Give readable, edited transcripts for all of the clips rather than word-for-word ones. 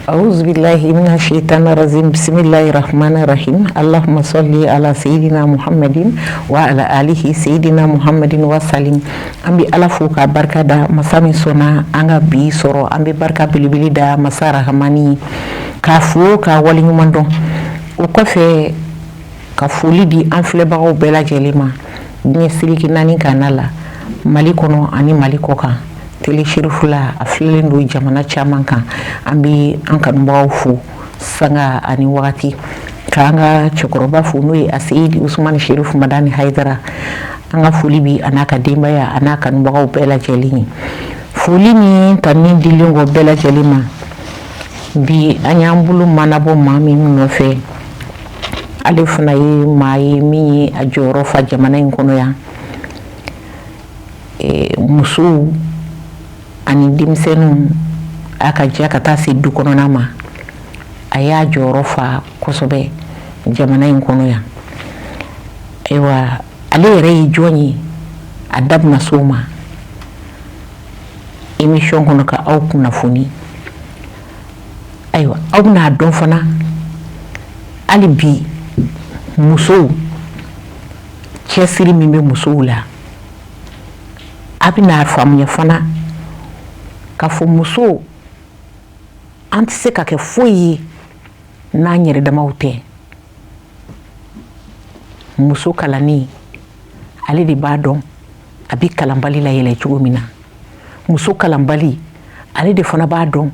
أعوذ بالله من الشيطان الرجيم بسم الله الرحمن الرحيم اللهم صل على سيدنا محمد وعلى آله سيدنا محمد وسلم أمبي على فوق بركة دا مسامي سونا أنغا بي سورو أمبي بركة بلي دا مسارة هماني كافو كاولي نماندو وكفي كفولي دي أنفلي باو بلا جليما نيسيلي ناني كانالا ماليكونو أني ماليكوكا tele shirifula afilin do jamana chaman kan ambi an kan bawo fu sanga ani wakati kanga chokoroba fu no asidi Usman Sherif Madani Haidara anga fuli bi anaka demba ya anaka bawo bela jelini fuli ni tanin dilingo bela jelima bi anyambulu manabo mami no fe alifuna yi mai mi ajoro fa jamana inkono ya musu ani dimsenu aka jaka tasi du kono nama aya joro fa kosobe jamana in kono ya ewa ale rei joni adab na soma emission kono ka au kuna funi aywa au na don fana ali bi muso chesiri mimbe musula abina famnya fana ka fo muso antise ka ke foyi na nyere da maute muso kalani ali di badon abi kalambali la yele chugumina muso kalambali ali di fona badon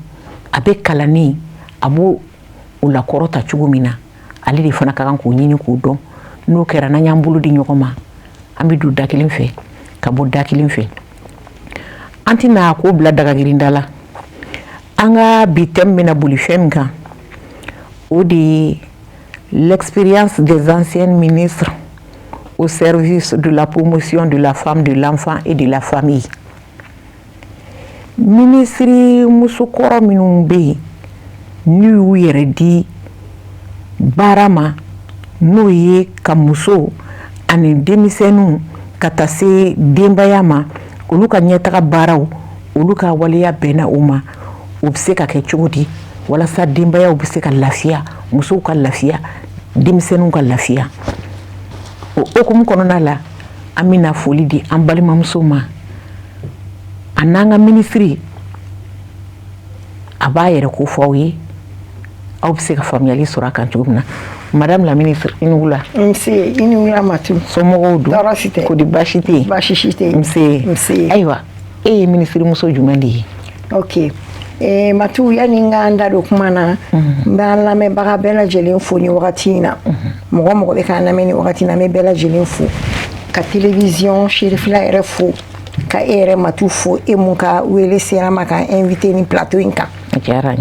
abi kalani abu ula korota chugumina ali di fona kakan ko nyini ko don no kera na nyambulu di nyokoma ambi du dakilin fe ka bo dakilin fe antina ko bla daga girindala anga bitem mina buli femka odi l'expérience des anciens ministres au service de la promotion de la femme, de l'enfant et de la famille. Ministri musukoro minumbe ni wiyere di barama no ye kamuso ani demisenu katase dembayama olu ka ɲɛtaga baaraw olu ka waleya bɛnna u ma u bɛ se ka kɛ cogo di walasa denbayaw bɛ se ka lafiya musow ka lafiya denmisɛnninw ka lafiya o hukumu kɔnɔna la an bɛna foli di an balimamusow ma a n'an ka minisiri a b'a yɛrɛ ko fɔ aw ye aw bɛ se ka faamuyali sɔrɔ a kan cogo min na Madame la ministre Inugula. Mse Inugula Matu. Somogou du. Darasite. Kodi bashite. Bashishite. Mse. Aywa. Ministre muso jumandi. Okay. Matu yani nganda do kumana mbala me baga bela jeli fo ni wakati na. Mogo be kana me ni wakati na me bela jeli fo. Ka télévision Chérifla RFO. Ka ere Matu fo e muka wele sera maka invité ni plateau inka.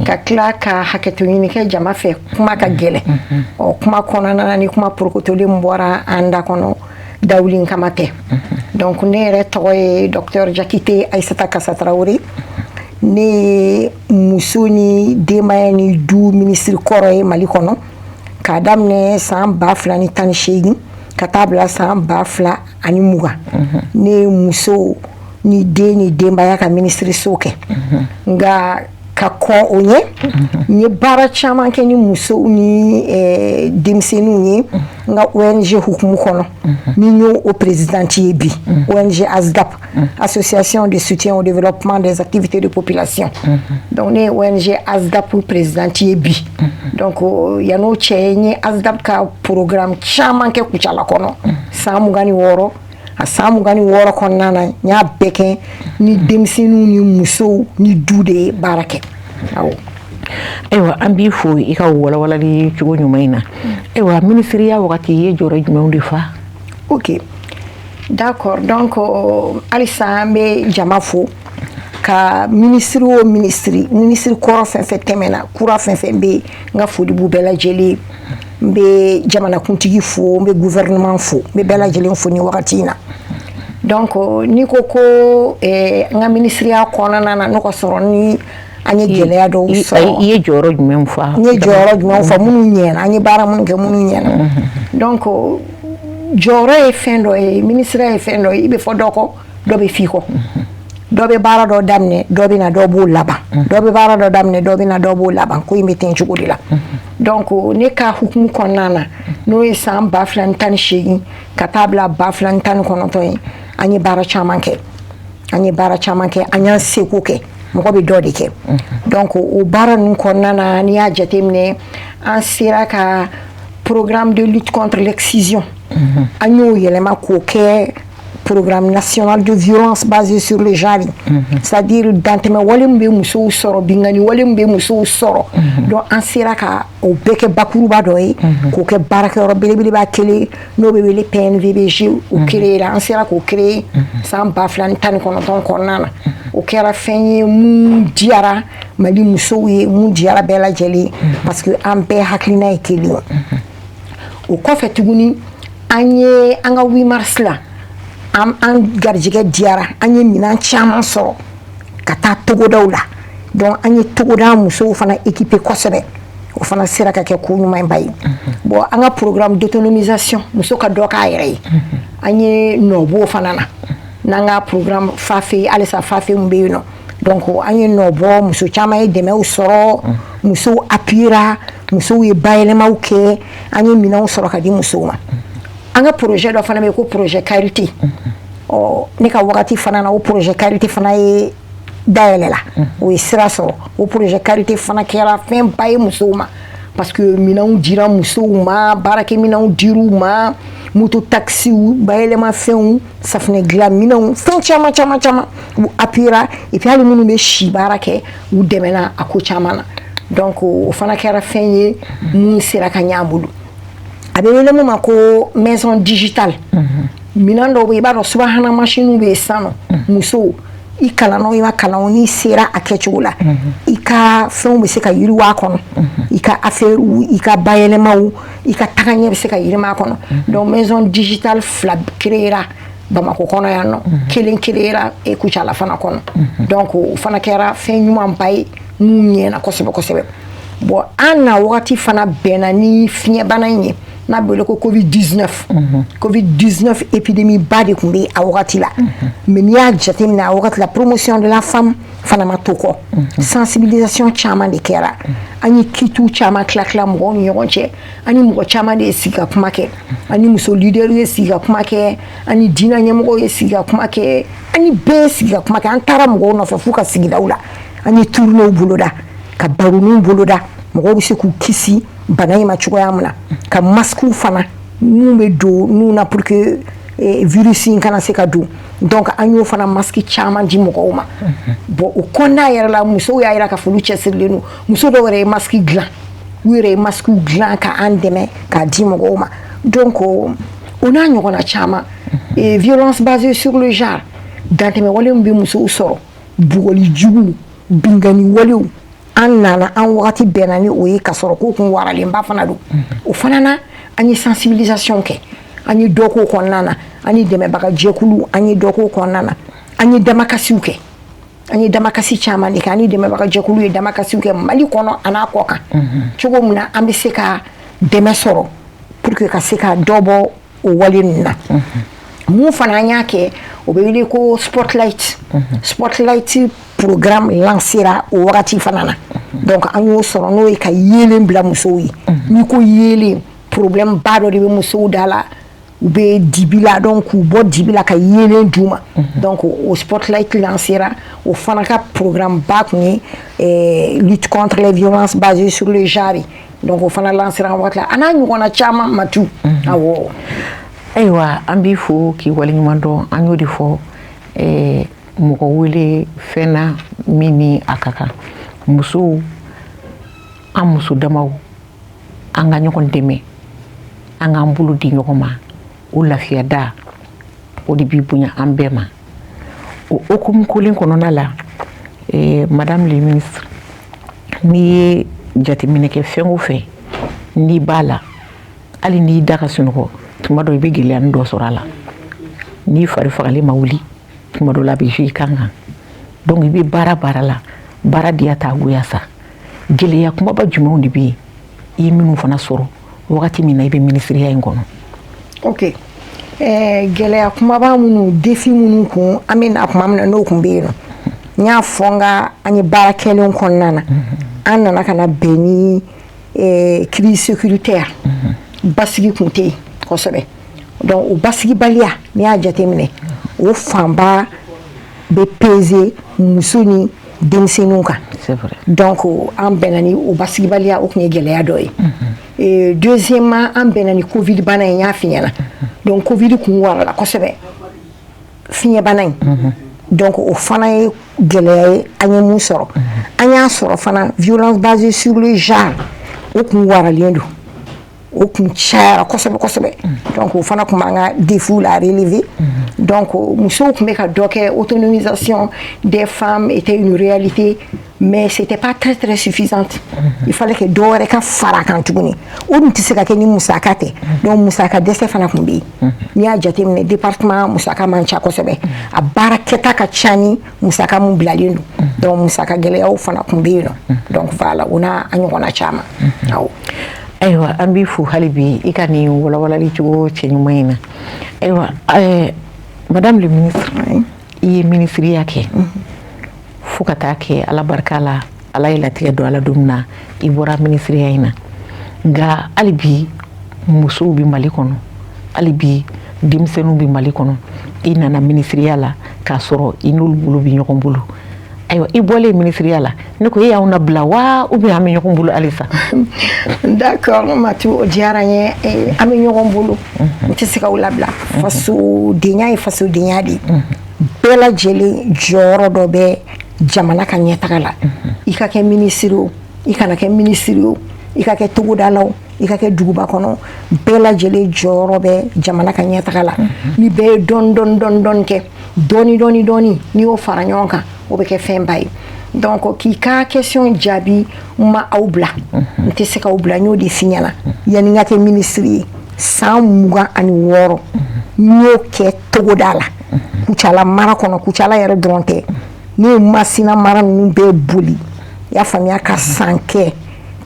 Ka kila ka haketo ɲini kɛ jama fɛ kuma ka gɛlɛ o kuma kɔnɔna ni kuma prokotolen bɔra an da kɔnɔ dawulin kama tɛ donc ne yɛrɛ tɔgɔ ye docteur Jakite Aissata Kassa Traoré ne muso ni denbaya ni du ministre kɔrɔ ye Mali kɔnɔ k'a daminɛ san 2018 ka taa bila san 2020 ne muso ni den ni denbaya ka ministre so kɛ nga ka kɔn o ɲɛ n ye baara caman kɛ ni muso ni denmisɛnninw ye n ka ONG hukumu kɔnɔ min y'o présidente ye bi ONG ASDAP Association de soutien au développement des activités de population donc ne ye ONG ASDAP présidente ye bi donc yan'o cɛ n ye ASDAP ka programme caman kɛ Kucala kɔnɔ san 26 a san 26 kɔnɔna na n y'a bɛɛ kɛ ni denmisɛnninw ni musow ni du de ye baara kɛ awɔ ewa an b'i fo i ka walawalali cogo ɲuman in na ewa ministiriya wagati ye jɔyɔrɔ jumɛnw de fa ok d'accord donc halisa an bɛ jama fo ka ministre o ministre kɔrɔ fɛn fɛn tɛmɛna kura fɛn fɛn bɛ yen n ka foli b'u bɛɛ lajɛlen n bɛ jamanakuntigi fo n bɛ gouvernement fo n bɛ bɛɛ lajɛlen fo ni wagati in na donc ni ko ko n ka ministiriya kɔnɔna na n'o ka sɔrɔ ni an ye gɛlɛya dɔw sɔrɔ i ye jɔyɔrɔ jumɛn fa n ye jɔyɔrɔ jumɛn fa minnu ɲɛna an ye baara minnu kɛ minnu ɲɛna donc jɔyɔrɔ ye fɛn dɔ ye ministre ye fɛn dɔ ye i bɛ fɔ dɔ kɔ dɔ bɛ f'i kɔ dɔ bɛ baara dɔ daminɛ dɔ bɛ na dɔ b'o laban dɔ bɛ baara dɔ daminɛ dɔ bɛ na dɔ b'o laban ko in bɛ ten cogo de la donc ne ka hukumu kɔnɔna na n'o ye san 2018 ka taa bila 2019 ye an ye baara caman kɛ an y'an seko kɛ mɔgɔ bɛ dɔ de kɛ donc o baara ninnu kɔnɔna na n'i y'a jateminɛ an sera ka programme de lutte contre l'excision an y'o yɛlɛma k'o kɛ programme national de violence basée sur le genre c'est-à-dire dantɛmɛ wale min bɛ musow sɔrɔ bingani wale min bɛ musow sɔrɔ donc an sera ka o bɛɛ kɛ bakuruba dɔ ye k'o kɛ baarakɛyɔrɔ belebeleba kelen n'o bɛ wele PNVBG o créé an sera k'o créé san 2019 kɔnɔna na o kɛra fɛn ye mun diyara Mali musow ye mun diyara bɛɛ lajɛlen parce que an bɛɛ hakilina ye kelen o kɔfɛ tuguni an ye an ka 8 mars la an garijɛgɛ diyara an ye minɛn caman sɔrɔ ka taa togodaw la donc an ye togoda musow fana équipé kosɛbɛ o fana sera ka kɛ ko ɲumanba ye bon an ka programme d'autonomisation muso ka dɔ k'a yɛrɛ ye an ye nɔbɔ fana na n'an ka programme fafe alisa fafe mun bɛ yen nɔ donc an ye nɔbɔ muso caman ye dɛmɛw sɔrɔ musow appuyera musow ye bayɛlɛmaw kɛ an ye minɛnw sɔrɔ ka di musow ma an ka projet dɔ fana bɛ ko projet Carité ne ka wagati fana na o projet Carité fana ye dayɛlɛ la o ye sira sɔrɔ o projet Carité fana kɛra fɛn ba ye musow ma parce que minɛnw dira musow ma baarakɛ minɛnw dir'u ma moto taxiw bayɛlɛma fɛnw safinɛ dilan minɛnw fɛn caman u appuyera et puis hali minnu bɛ si baara kɛ u dɛmɛna a ko caman na donc o fana kɛra fɛn ye mun sera ka ɲɛ an bolo a bɛ wele min ma ko maison digitale minɛn dɔw bɛ i b'a dɔn subahana machine bɛ yen sisan nɔ musow i kalanna i ma kalan n'i sera a kɛcogo la i ka fɛnw bɛ se ka yiriwa a kɔnɔ i ka affaire i ka bayɛlɛmaw i ka tagaɲɛ bɛ se ka yirima a kɔnɔ donc maison digitale 2 créera Bamako kɔnɔ yan nɔ kelen créera Kucala fana kɔnɔ donc o fana kɛra fɛn ɲumanba ye mun ɲɛna kosɛbɛ bon an na wagati fana bɛnna ni fiɲɛbana in ye n'a bɛ wele ko Covid-19 Covid-19 épidémie ba de tun bɛ a wagati la mais n'i y'a jateminɛ a wagati la promotion de la femme fana ma to kɔ sensibilisation caman de kɛra an ye kitu caman tila mɔgɔw ni ɲɔgɔn cɛ an ni mɔgɔ caman de ye sigi ka kuma kɛ an ni muso leader ye sigi ka kuma kɛ an ni diinɛ ɲɛmɔgɔw ye sigi ka kuma kɛ an ni bɛɛ ye sigi ka kuma kɛ an taara mɔgɔw nɔfɛ f'u ka sigidaw la an ye tournéw boloda ka baroninw boloda mɔgɔw bɛ se k'u kisi bana in ma cogoya min na ka masques fana mun bɛ don nun na pour que virus in kana se ka don donc an y'o fana masque caman di mɔgɔw ma bon o kɔnɔna yɛrɛ la musow y'a jira k'a fɔ olu cɛsirilen don muso dɔw yɛrɛ ye masque dilan u yɛrɛ ye masque dilan ka an dɛmɛ k'a di mɔgɔw ma donc o n'a ɲɔgɔnna caman violence basée sur le genre dantɛmɛ wale min bɛ musow sɔrɔ bugɔli jugu bingani walew an nana an wagati bɛnna ni o ye ka sɔrɔ k'o kun waralenba fana don o fana na an ye sensibilisation kɛ an ye dɔ k'o kɔnɔna na an ye dɛmɛbaga jɛkulu an ye dɔ k'o kɔnɔna na an ye damakasiw kɛ an ye damakasi caman de kɛ an ye dɛmɛbaga jɛkulu ye damakasiw kɛ Mali kɔnɔ a n'a kɔ kan cogo min na an bɛ se ka dɛmɛ sɔrɔ pour que ka se ka dɔ bɔ o wale ninnu na mun fana an y'a kɛ o bɛ wele ko Spotlight programme lancera o wagati fana na donc an y'o sɔrɔ n'o ye ka yeelen bila musow ye n'i ko yeelen problème ba dɔ de bɛ musow da la u bɛ dibi la donc k'u bɔ dibi la ka yeelen d'u ma donc o Spotlight lancera o fana ka programme ba tun ye lutte contre les violences basées sur le genre donc o fana lancera wagati la a n'a ɲɔgɔnna caman Matu awɔ. Ayiwa an b'i fo k'i waleɲuman dɔn an y'o de fɔ mɔgɔ wele fɛn na min ni a ka kan musow an muso damaw an ka ɲɔgɔn dɛmɛ an k'an bolo di ɲɔgɔn ma o lafiya da o de b'i bonya an bɛɛ ma o hokumu kolen kɔnɔna la madame le ministre n'i ye jateminɛ kɛ fɛn o fɛn n'i b'a la hali n'i da ka sunɔgɔ tuma dɔ i bɛ gɛlɛya dɔ sɔrɔ a la n'i fari fagalen ma wuli tuma dɔ la a bɛ jouer i kan kan donc i bɛ baara la baara diya t'a goya sa gɛlɛya kumaba jumɛnw de bɛ yen i ye minnu fana sɔrɔ wagati min na i bɛ ministeriya in kɔnɔ. ok gɛlɛya kumaba minnu défi minnu kun an bɛ na kuma min na n'o kun bɛ yen nɔ n y'a fɔ n ka an ye baara kɛlen kɔnɔna na an nana ka na bɛn ni crise sécuritaire basigi kun tɛ yen kosɛbɛ donc o basigibaliya n'i y'a jateminɛ o fanba bɛ peser muso ni denmisɛnninw kan donc an bɛnna ni o basigibaliya o kun ye gɛlɛya dɔ ye deuxièmement an bɛnna ni covid bana in n y'a f'i ɲɛna donc covid kun warala kosɛbɛ fiɲɛ bana in donc o fana ye gɛlɛya ye an ye mun sɔrɔ an y'a sɔrɔ fana violence basée sur le genre o kun waralen don o kun cayara kosɛbɛ kosɛbɛ donc o fana kun b'an ka défis la relever donc musow kun bɛ ka dɔ kɛ autonomisation des femmes était une réalité mais c'était pas très très suffisante il fallait que dɔ wɛrɛ ka fara kan tuguni o dun tɛ se ka kɛ ni musaka tɛ donc musaka dɛsɛ fana kun bɛ yen n'i y'a jateminɛ département musaka man ca kosɛbɛ a baara kɛta ka ca ni musaka mun bilalen don donc musaka gɛlɛyaw fana kun bɛ yen nɔ donc voilà o n'a a ɲɔgɔnna caman awɔ. Ayiwa an b'i fo hali bi i ka nin walawalali cogo cɛ ɲuman in na ayiwa madame le ministre i ye ministriya kɛ fo ka taa kɛ ala barika la ala ye latigɛ don ala don min na i bɔra ministriya in na nka hali bi musow bɛ Mali kɔnɔ hali bi denmisɛnninw bɛ Mali kɔnɔ i nana ministriya la k'a sɔrɔ i n'olu bolo bɛ ɲɔgɔn bolo ayiwa i bɔlen ministriya la ne ko e y'anw nabila wa ou bien an bɛ ɲɔgɔn bolo halisa. D'accord Matu o diyara n ye an bɛ ɲɔgɔn bolo n tɛ se k'aw labila fasodenya ye fasodenya de ye bɛɛ lajɛlen jɔyɔrɔ dɔ bɛ jamana ka ɲɛtaga la i ka kɛ minisiri o i kana kɛ minisiri o i ka kɛ togodala o i ka kɛ duguba kɔnɔ bɛɛ lajɛlen jɔyɔrɔ bɛ jamana ka ɲɛtaga la ni bɛɛ ye dɔɔni kɛ dɔɔni n'i y'o fara ɲɔgɔn kan o bɛ kɛ fɛnba ye donc k'i ka question jaabi ma aw bila n tɛ se k'aw bila n y'o de f'i ɲɛna yanni n ka kɛ minisiri ye san 26 n y'o kɛ togoda la Kucala mara kɔnɔ Kucala yɛrɛ dɔrɔn tɛ ne ye Masina mara ninnu bɛɛ boli i y'a faamuya ka san kɛ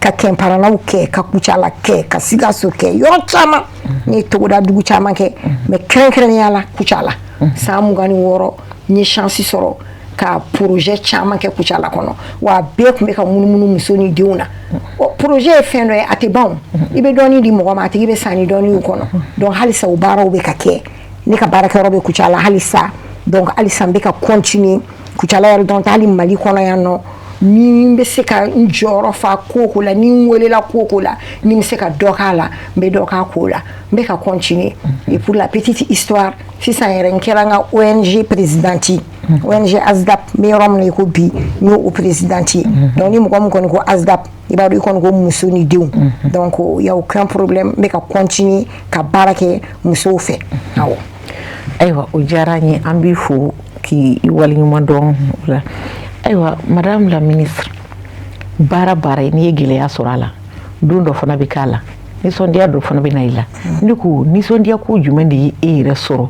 ka Kɛnparanaw kɛ ka Kucala kɛ ka Sikaso kɛ yɔrɔ caman ne ye togoda dugu caman kɛ mais kɛrɛnkɛrɛnnenya la Kucala san 26 n ye chance sɔrɔ ka projet caman kɛ Kucala kɔnɔ wa bɛɛ tun bɛ ka munumunu muso ni denw na projet ye fɛn dɔ ye a tɛ ban i bɛ dɔɔni di mɔgɔ ma a tigi bɛ san ni dɔɔni y'u kɔnɔ donc halisa o baaraw bɛ ka kɛ ne ka baarakɛyɔrɔ bɛ Kucala halisa donc halisa n bɛ ka continuer Kucala yɛrɛ dɔrɔn tɛ hali Mali kɔnɔ yan nɔ ni n bɛ se ka n jɔyɔrɔ fa ko o ko la ni n welela ko o ko la ni n bɛ se ka dɔ k'a la n bɛ dɔ k'a ko la n bɛ ka continuer et pour la petite histoire sisan yɛrɛ n kɛra n ka ONG présidente ONG ASDAP n bɛ yɔrɔ min na i ko bi n y'o présidente ye donc ni mɔgɔ min kɔni ko ASDAP i b'a dɔn i kɔni ko muso ni denw donc y a aucun problème n bɛ ka continuer ka baara kɛ musow fɛ awɔ. Ayiwa o diyara n ye an b'i fo k'i waleɲuman dɔn o la ayiwa madame la ministre baara n'i ye gɛlɛya sɔrɔ a la don dɔ fana bɛ k'a la nisɔndiya dɔ fana bɛ na i la ne ko nisɔndiya ko jumɛn de ye e yɛrɛ sɔrɔ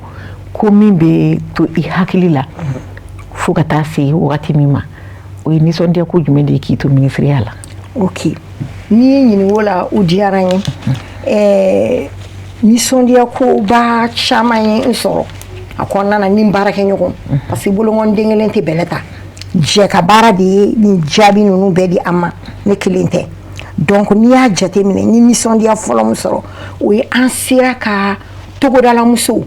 ko min bɛ to i hakili la fo ka taa se wagati min ma o ye nisɔndiya ko jumɛn de ye k'i to ministriya la. ok n'i ye ɲininko la o diyara n ye nisɔndiya koba caman ye n sɔrɔ a kɔnɔna na ni n baarakɛɲɔgɔn parce que bolokɔniden kelen tɛ bɛlɛ ta jɛ ka baara de ye nin jaabi ninnu bɛɛ di an ma ne kelen tɛ donc n'i y'a jateminɛ ni nisɔndiya fɔlɔ min sɔrɔ o ye an sera ka togodala musow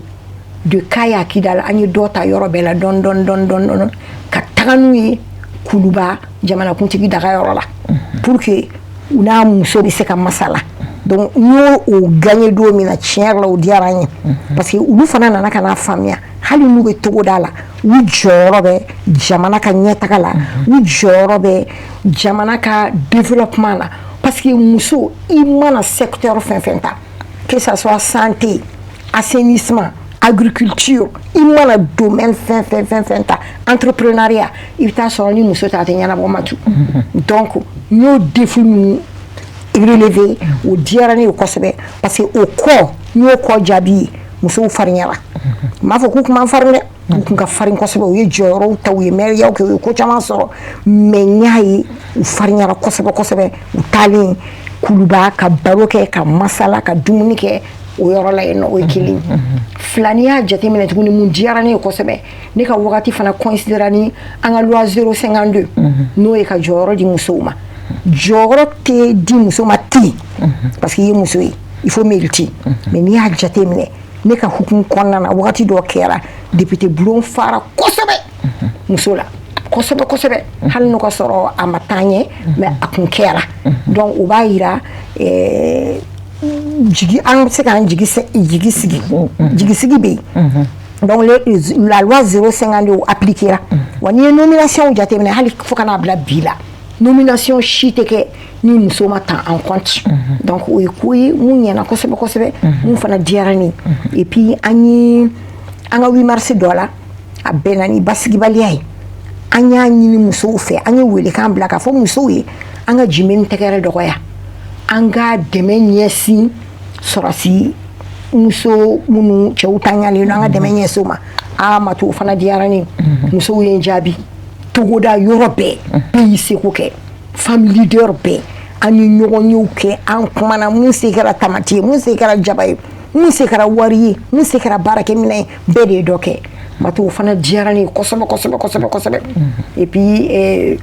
de Kaya Kidal an ye dɔ ta yɔrɔ bɛɛ la dɔɔni ka taga n'u ye Kuluba jamanakuntigi daga yɔrɔ la pour que u n'a muso bɛ se ka masala donc n y'o gagné don min na tiɲɛ yɛrɛ la o diyara n ye parce que olu fana nana ka n'a faamuya hali n'u bɛ togoda la u jɔyɔrɔ bɛ jamana ka ɲɛtaga la u jɔyɔrɔ bɛ jamana ka développement la parce que muso i mana secteur fɛn fɛn ta que ça soit santé assainissement agriculture i mana domaine fɛn ta entrepreneuriat i bɛ taa sɔrɔ ni muso ta a tɛ ɲɛnabɔ ma tu donc n y'o défi ninnu relevé o diyara ne ye kosɛbɛ parce que o kɔ n y'o kɔ jaabi ye musow farinyara n m'a fɔ k'u kuma farin dɛ u kun ka farin kosɛbɛ u ye jɔyɔrɔw ta u ye mɛriyaw kɛ u ye ko caman sɔrɔ mais n y'a ye u farinyara kosɛbɛ u taalen Kuluba ka baro kɛ ka masala ka dumuni kɛ o yɔrɔ la yen nɔ o ye kelen filani y'a jateminɛ tuguni mun diyara ne ye kosɛbɛ ne ka wagati fana considéra ni an ka loi 052 n'o ye ka jɔyɔrɔ di musow ma jɔyɔrɔ tɛ di muso ma ten parce que i ye muso ye il faut mériter mais n'i y'a jateminɛ ne ka hukumu kɔnɔna na wagati dɔ kɛra député bulon fara kosɛbɛ muso la kosɛbɛ kosɛbɛ hali n'o ka sɔrɔ a ma taa ɲɛ mais a kun kɛra donc o b'a yira jigi an bɛ se k'an jigi sigi bɛ yen donc la loi 052 appliquera wa n'i ye nomination jateminɛ hali fo ka n'a bila bi la nomination si tɛ kɛ ni muso ma ta en compte donc o ye ko ye mun ɲɛna kosɛbɛ kosɛbɛ mun fana diyara ne et puis an ka 8 mars dɔ la a bɛnna ni basigibaliya ye an y'a ɲini musow fɛ an ye welekan bila k'a fɔ musow ye an ka jimeni tɛgɛrɛ dɔgɔya an ka dɛmɛ ɲɛsin sɔrɔsi muso minnu cɛw taɲalen don an ka dɛmɛ ɲɛsin o ma Matu o fana diyara ne musow ye n jaabi togoda yɔrɔ bɛɛ bɛɛ y'i seko kɛ famille leader bɛɛ an ye ɲɔgɔn yew kɛ an kumana mun se kɛra tamati ye mun se kɛra jaba ye mun se kɛra wari ye mun se kɛra baarakɛminɛ ye bɛɛ de ye dɔ kɛ Matu o fana diyara ne kosɛbɛ et puis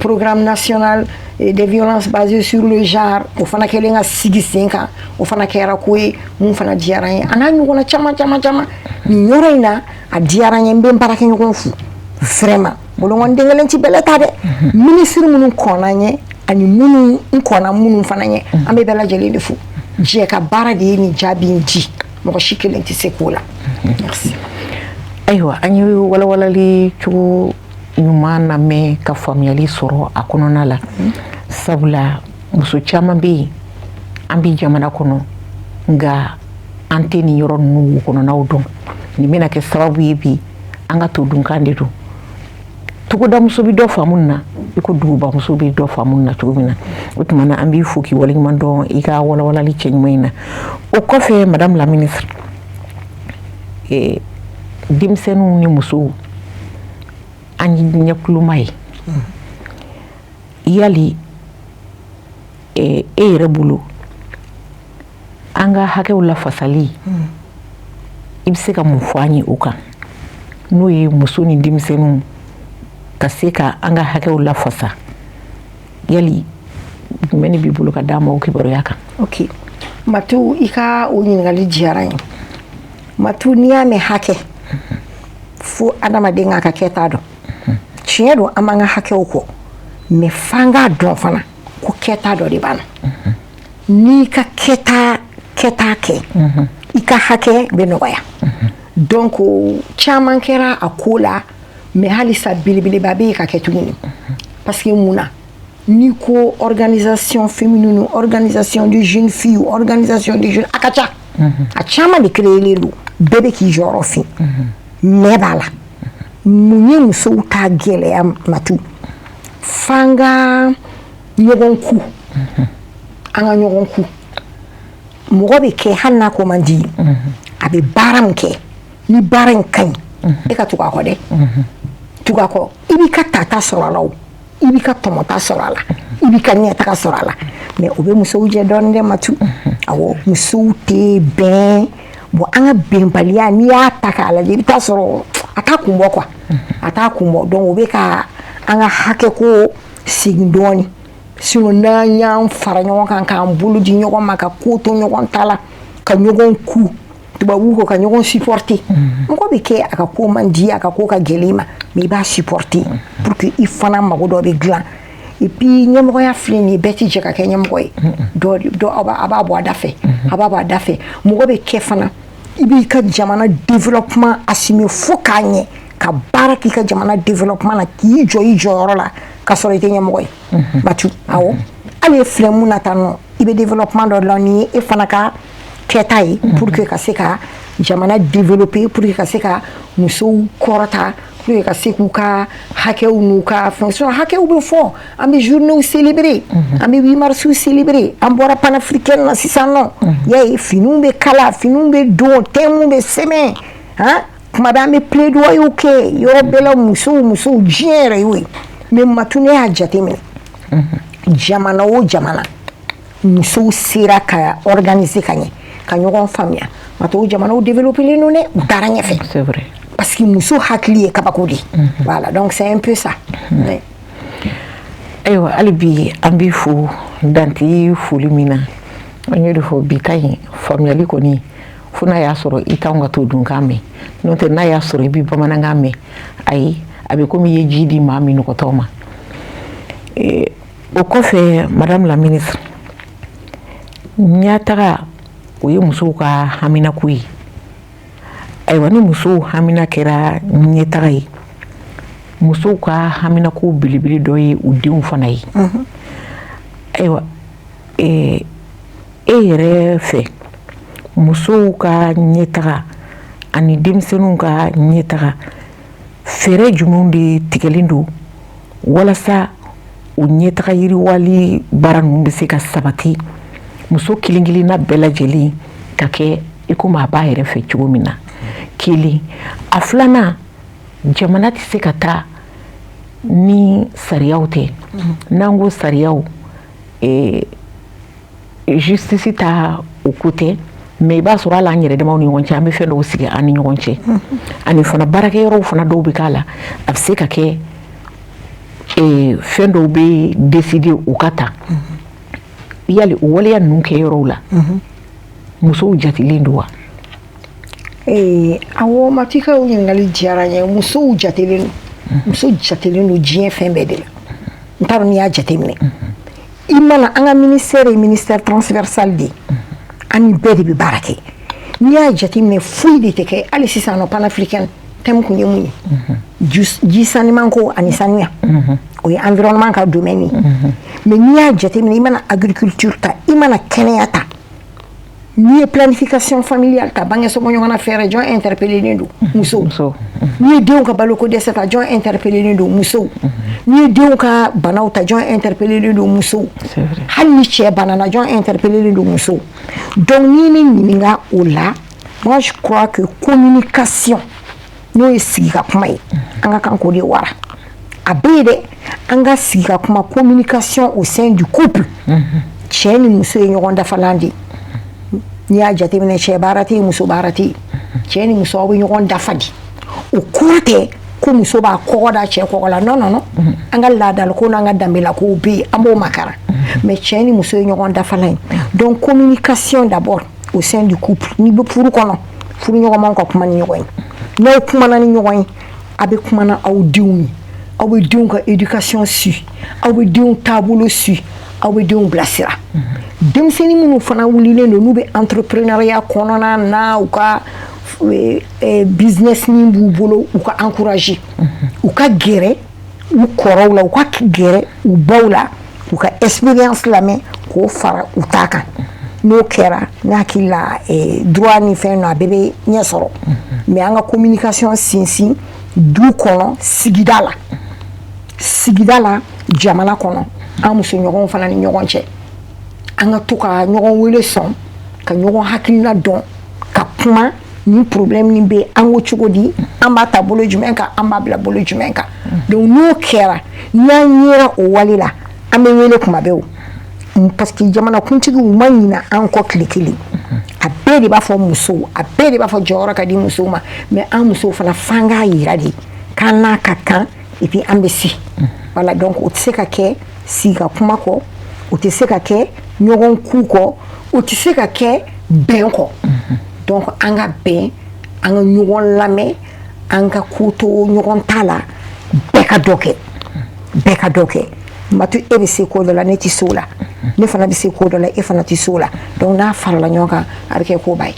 programme national des violences basées sur le genre o fana kɛlen ka sigi sen kan o fana kɛra ko ye mun fana diyara n ye a n'a ɲɔgɔnna caman nin yɔrɔ in na a diyara n ye n bɛ n baarakɛɲɔgɔn fo vraiment bolongon dengelen ci bɛlɛ ta dɛ ministre minnu kɔnna n ye ani minnu n kɔnna minnu fana ɲɛ an bɛ bɛɛ lajɛlen de fo jɛ ka baara de ye nin jaabi in di mɔgɔ si kelen tɛ se k'o la merci ayiwa an ye walawalali cogo ɲuman lamɛn ka faamuyali sɔrɔ a kɔnɔna la sabula muso caman bɛ yen an bɛ jamana kɔnɔ nka an tɛ nin yɔrɔ ninnu kɔnɔnaw dɔn nin bɛna kɛ sababu ye bi an ka to dunkan de don togodamuso bɛ dɔ faamu na i ko dugubamuso bɛ dɔ faamu na cogo min na o tuma na an b'i fo k'i waleɲuman dɔn i ka walawalali cɛ ɲuman in na o kɔfɛ madame la ministre denmisɛnninw ni musow an ye ɲɛkuluma ye yali e yɛrɛ bolo an ka hakɛw lafasali i bɛ se ka mun fɔ an ye o kan n'o ye muso ni denmisɛnninw ka se ka an ka hakɛw lafasa yali jumɛn de b'i bolo ka d'a ma o kibaruya kan ok Matu i ka o ɲininkali diyara n ye Matu n'i y'a mɛn hakɛ fo adamaden k'a ka kɛta dɔn tiɲɛ don an b'an ka hakɛw kɔ mais f'an k'a dɔn fana ko kɛta dɔ de b'an na n'i ka kɛta kɛ i ka hakɛ bɛ nɔgɔya donc caman kɛra a ko la mais halisa belebeleba bɛ yen ka kɛ tuguni parce que mun na n'i ko organisation féminine organisation de jeunes filles organisation de jeunes a ka ca a caman de créelen don bɛɛ bɛ k'i jɔyɔrɔ fin mais b'a la mun ye musow ta gɛlɛya Matu f'an ka ɲɔgɔn ku an ka ɲɔgɔn ku mɔgɔ bɛ kɛ hali n'a ko man di a bɛ baara min kɛ ni baara in ka ɲi e ka tugu a kɔ dɛ tugu a kɔ i b'i ka tata sɔrɔ a la o i b'i ka tɔmɔta sɔrɔ a la i b'i ka ɲɛtaga sɔrɔ a la mais o bɛ musow jɛ dɔɔnin dɛ Matu awɔ musow tɛ bɛn bon an ka bɛnbaliya n'i y'a ta k'a lajɛ i bɛ taa sɔrɔ a t'a kun bɔ quoi a t'a kun bɔ donc o bɛ ka an ka hakɛ ko segin dɔɔnin sinon n'an y'an fara ɲɔgɔn kan k'an bolo di ɲɔgɔn ma ka ko to ɲɔgɔn ta la ka ɲɔgɔn ku tubabuw ko ka ɲɔgɔn supporter mɔgɔ bɛ kɛ a ka ko man di a ka ko ka gɛlɛn i ma mais i b'a supporter pour que i fana mago dɔ bɛ dilan et puis ɲɛmɔgɔya filɛ nin ye bɛɛ tɛ jɛ ka kɛ ɲɛmɔgɔ ye dɔ a b'a bɔ a da fɛ a b'a bɔ a da fɛ mɔgɔ bɛ kɛ fana i b'i ka jamana développement assumer fo k'a ɲɛ ka baara k'i ka jamana développement na k'i jɔ i jɔyɔrɔ la ka sɔrɔ i tɛ ɲɛmɔgɔ ye Matu awɔ hali e filɛ mun na tan nɔ i bɛ développement dɔ la ni e fana ka kɛta ye pour que ka se ka jamana développer pour que ka se ka musow kɔrɔta pour que ka se k'u ka hakɛw n'u ka fɛn sinon hakɛw bɛ fɔ an bɛ journées célébrer an bɛ 8 mars célébrer an bɔra panafricaine na sisan nɔ y'a ye finiw bɛ kala finiw bɛ don thèmes bɛ sɛbɛn kuma bɛ an bɛ plaidoyer kɛ yɔrɔ bɛɛ la musow diɲɛ yɛrɛ y'o ye mais Matu ne y'a jateminɛ jamana o jamana musow sera ka organiser ka ɲɛ ka ɲɔgɔn faamuya mato jamanaw développer les nonne u taara ɲɛfɛ c'est vrai parce que muso hakili ye kabako de voilà donc c'est un peu ça ayiwa hali bi an b'i fo danti foli min na an y'o de fɔ bi ka ɲi faamuyali kɔni fo n'a y'a sɔrɔ i t'anw ka to dunkan mɛn n'o tɛ n'a y'a sɔrɔ i bɛ bamanankan mɛn ayi a bɛ komi i ye ji di maa min nɔgɔtɔ ma o kɔfɛ madame la ministre ɲɛtaga o ye musow ka haminako ye ayiwa ni musow hamina kɛra ɲɛtaga ye musow ka haminako belebele dɔ ye u denw fana ye ayiwa e yɛrɛ fɛ musow ka ɲɛtaga ani denmisɛnninw ka ɲɛtaga fɛɛrɛ jumɛnw de tigɛlen don walasa o ɲɛtaga yiriwali baara ninnu bɛ se ka sabati muso kelen kelenna bɛɛ lajɛlen ka kɛ i komi a b'a yɛrɛ fɛ cogo min na kelen a filanan jamana tɛ se ka taa ni sariyaw tɛ n'an ko sariyaw justice ta o ko tɛ mais i b'a sɔrɔ hali an yɛrɛ damaw ni ɲɔgɔn cɛ an bɛ fɛn dɔw sigi an ni ɲɔgɔn cɛ ani fana baarakɛyɔrɔw fana dɔw bɛ k'a la a bɛ se ka kɛ fɛn dɔw bɛ décider u ka ta yali o waleya ninnu kɛ yɔrɔw la musow jatilen don wa awɔ matika o ɲininkali diyara n ye musow jatelen don diɲɛ fɛn bɛɛ de la n t'a dɔn n'i y'a jateminɛ i mana an ka ministère ye ministère transversal de ye an ni bɛɛ de bɛ baara kɛ n'i y'a jateminɛ foyi de tɛ kɛ hali sisan nɔ panafricaine thème kun ye mun ye ji sanuman ko ani sanuya o ye environnement ka domaine ye mais n'i y'a jateminɛ i mana agriculture ta i mana kɛnɛya ta n'i ye planification familiale ta bange sɔgɔ ɲɔgɔnna fɛɛrɛ jɔn interpellé don musow n'i ye denw ka baloko dɛsɛ ta jɔn interpellé don musow n'i ye denw ka banaw ta jɔn interpellé don musow hali ni cɛ banana jɔn interpellé don musow donc n'i ni ɲininka o la moi je crois que communication n'o ye sigi ka kuma ye an ka kan k'o de wara a bɛ ye dɛ an ka sigi ka kuma communication au sein du couple cɛ ni muso ye ɲɔgɔn dafalan de n'i y'a jateminɛ cɛ baara tɛ yen muso baara tɛ yen cɛ ni muso aw bɛ ɲɔgɔn dafa di o kɔrɔ tɛ ko muso b'a kɔgɔ da cɛ kɔgɔ la non non non an ka laadalako n'an ka danbelakow bɛ yen an b'o makara mais cɛ ni muso ye ɲɔgɔn dafalan ye donc communication d'abord au sein du couple n'i bɛ furu kɔnɔ furu ɲɔgɔnmaw ka kuma ni ɲɔgɔn ye n'aw kumana ni ɲɔgɔn ye a bɛ kumana aw denw ye aw bɛ denw ka éducation su aw bɛ denw taabolo su aw bɛ denw bilasira denmisɛnnin minnu fana wulilen don n'u bɛ entrepreneuriat kɔnɔna na u ka business min b'u bolo u ka encourager u ka gɛrɛ u kɔrɔw la u ka gɛrɛ u baw la u ka expérience lamɛn k'o fara u ta kan n'o kɛra ne hakili la droit ni fɛn na a bɛɛ bɛ ɲɛ sɔrɔ mais an ka communication sinsin du kɔnɔ sigida la jamana kɔnɔ an muso ɲɔgɔnw fana ni ɲɔgɔn cɛ an ka to ka ɲɔgɔn wele sɔn ka ɲɔgɔn hakilina dɔn ka kuma ni problème ni bɛ an ko cogo di an b'a ta bolo jumɛn kan an b'a bila bolo jumɛn kan donc n'o kɛra n'an yera o wale la an bɛ wele kuma bɛɛ o parce que jamanakuntigiw ma ɲina an kɔ tile kelen a bɛɛ de b'a fɔ musow a bɛɛ de b'a fɔ jɔyɔrɔ ka di musow ma mais an musow fana f'an k'a yira de k'an n'a ka kan et puis an bɛ se voilà donc o tɛ se ka kɛ sigi ka kuma kɔ o tɛ se ka kɛ ɲɔgɔn ku kɔ o tɛ se ka kɛ bɛn kɔ donc an ka bɛn an ka ɲɔgɔn lamɛn an ka ko to ɲɔgɔn ta la bɛɛ ka dɔ kɛ matu e bɛ se ko dɔ la ne tɛ se o la ne fana bɛ se ko dɔ la e fana tɛ se o la donc n'a farala ɲɔgɔn kan a bɛ kɛ koba ye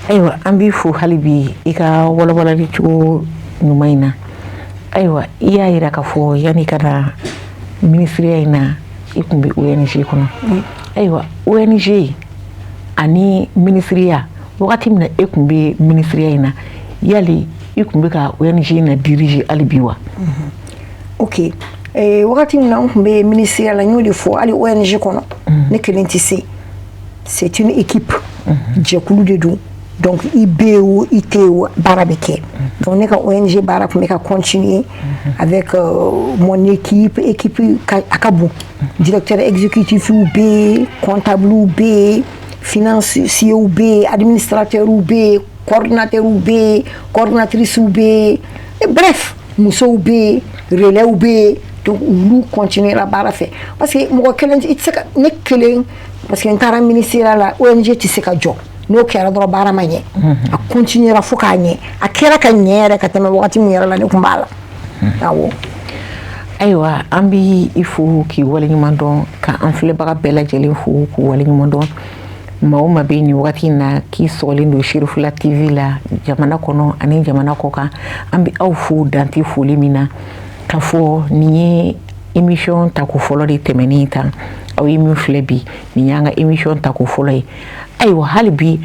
ayiwa an b'i fo hali bi i ka walawalali cogo ɲuman in na ayiwa i y'a yira k'a fɔ yanni ka na ministeriya in na i tun bɛ ONG kɔnɔ ayiwa ONG ani ministeriya wagati min na e tun bɛ ministeriya in na yali i tun bɛ ka ONG in na diriger hali bi wa ok wagati min na n tun bɛ ministeriya la n y'o de fɔ hali ONG kɔnɔ ne kelen tɛ se c'est une équipe jɛkulu de don donc i bɛ yen o i tɛ yen o baara bɛ kɛ donc ne ka ONG baara tun bɛ ka continuer avec mon équipe a ka bon directeur exécutif bɛ yen comptable bɛ yen financiers bɛ yen administrateurs bɛ yen coordinateurs bɛ yen coordinatrices bɛ yen bref musow bɛ yen relais bɛ yen donc olu continuera baara fɛ parce que mɔgɔ kelen i tɛ se ka ne kelen parce que n taara ministère la ONG tɛ se ka jɔ n'o kɛra dɔrɔn baara ma ɲɛ a continuera fo k'a ɲɛ a kɛra ka ɲɛ yɛrɛ ka tɛmɛ wagati min yɛrɛ la ne tun b'a la awɔ. Ayiwa an bi I fo k'i waleɲuman dɔn ka an filɛbaga bɛɛ lajɛlen fo k'u waleɲuman dɔn maa o maa bɛ nin wagati in na k'i sɔgɔlen don Sherifula TV la jamana kɔnɔ ani jamana kɔ kan an bi aw fo dante foli min na k'a fɔ nin ye émission tako fɔlɔ de tɛmɛnen tan aw ye min filɛ bi nin y'an ka émission tako fɔlɔ ye ayiwa hali bi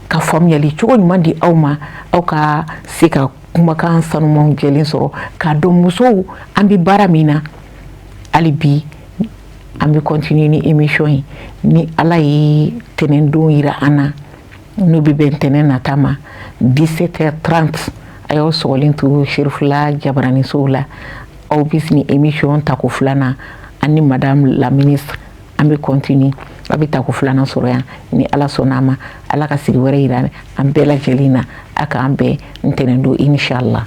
ka faamuyali cogo ɲuman di aw ma aw ka se ka kumakan sanumanw jɛlen sɔrɔ k'a dɔn musow an bi baara min na hali bi an bi continuer ni émission ye ni Ala ye tɛnɛndon yira an na n'o bɛ bɛn tɛnɛ nata ma 17h30 a y'aw sɔgɔlen to Sherifula jabaranisow la aw bi ni émission tako filanan ani madame la ministre an bi continuer a bɛ tako filanan sɔrɔ yan ni Ala sɔnna a ma Ala ka sigi wɛrɛ yira an bɛɛ lajɛlen na a k'an bɛn ntɛnɛndon inchallah.